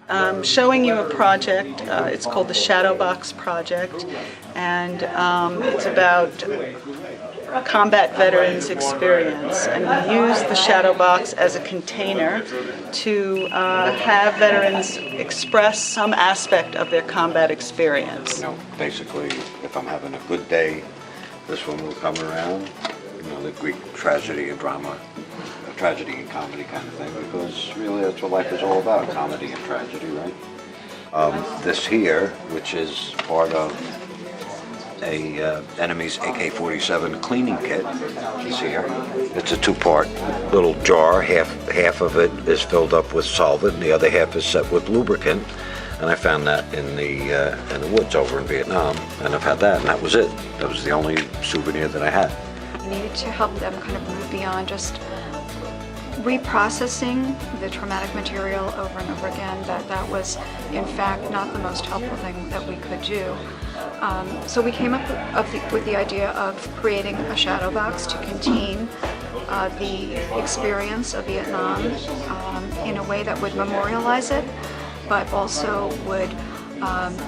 I'm showing you a project. It's called the Shadow Box Project, and it's about combat veterans' experience. And we use the Shadow Box as a container to have veterans express some aspect of their combat experience. You know, basically, if I'm having a good day, this one will come around. You know, the Greek tragedy and drama. Tragedy and comedy kind of thing, because really that's what life is all about, comedy and tragedy, right? This here, which is part of a enemy's AK-47 cleaning kit, is here. It's a two-part little jar. Half of it is filled up with solvent, and the other half is set with lubricant. And I found that in the woods over in Vietnam, and I've had that, and that was it. That was the only souvenir that I had. I needed to help them kind of move beyond just reprocessing the traumatic material over and over again, that was in fact not the most helpful thing that we could do. So we came up with the idea of creating a shadow box to contain the experience of Vietnam in a way that would memorialize it, but also would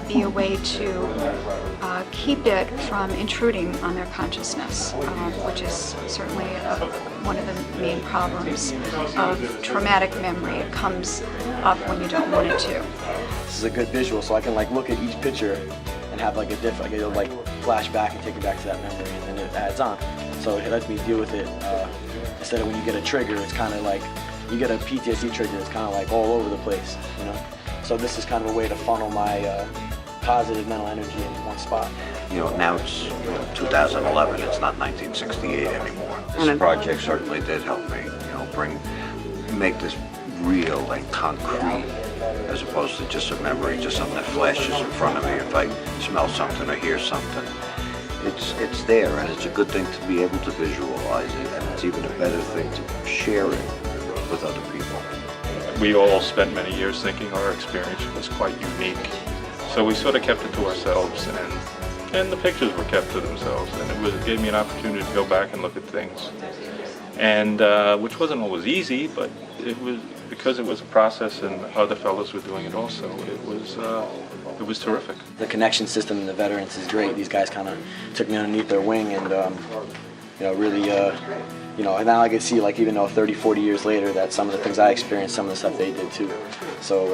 be a way to keep it from intruding on their consciousness, which is certainly one of the main problems of traumatic memory. It comes up when you don't want it to. This is a good visual, so I can like look at each picture and have like a different, it'll like flash back and take you back to that memory, and then it adds on. So it lets me deal with it instead of when you get a trigger, it's kind of like, you get a PTSD trigger, it's kind of like all over the place, you know? So this is kind of a way to funnel my positive mental energy in one spot. You know, now it's 2011, it's not 1968 anymore. This project certainly did help me, you know, make this real and concrete, as opposed to just a memory, just something that flashes in front of me if I smell something or hear something. It's there, and it's a good thing to be able to visualize it, and it's even a better thing to share it with other people. We all spent many years thinking our experience was quite unique, so we sort of kept it to ourselves, and the pictures were kept to themselves, and it gave me an opportunity to go back and look at things, and which wasn't always easy, but it was because it was a process, and other fellows were doing it also. It was terrific. The connection system in the veterans is great. These guys kind of took me underneath their wing, and you know, really, you know, now I can see, like, even though 30, 40 years later, that some of the things I experienced, some of the stuff they did too. So,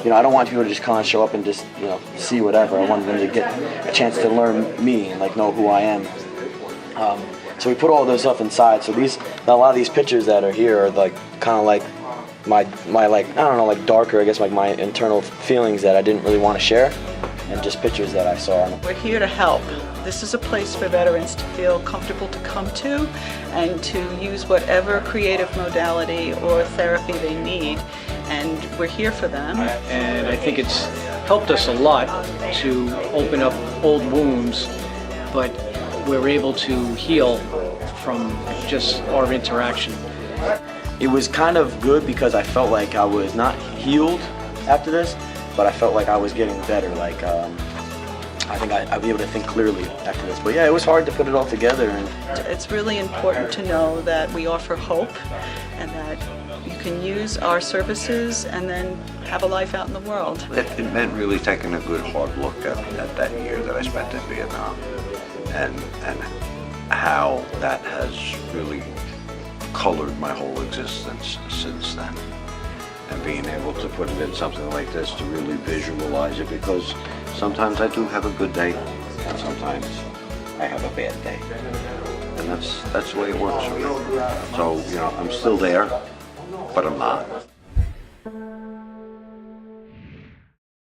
you know, I don't want people to just kind of show up and just, you know, see whatever. I want them to get a chance to learn me and, like, know who I am. So we put all those stuff inside. So a lot of these pictures that are here are, like, kind of like my like, I don't know, like darker, I guess, like my internal feelings that I didn't really want to share, and just pictures that I saw. We're here to help. This is a place for veterans to feel comfortable to come to and to use whatever creative modality or therapy they need, and we're here for them. And I think it's helped us a lot to open up old wounds, but we're able to heal from just our interaction. It was kind of good because I felt like I was not healed after this, but I felt like I was getting better. Like, I think I'd be able to think clearly after this. But yeah, it was hard to put it all together. And it's really important to know that we offer hope and that you can use our services and then have a life out in the world. It meant really taking a good hard look at that year that I spent in Vietnam, and how that has really colored my whole existence since then. And being able to put it in something like this to really visualize it, because sometimes I do have a good day and sometimes I have a bad day. And that's the way it works for me. So, you know, I'm still there, but I'm not.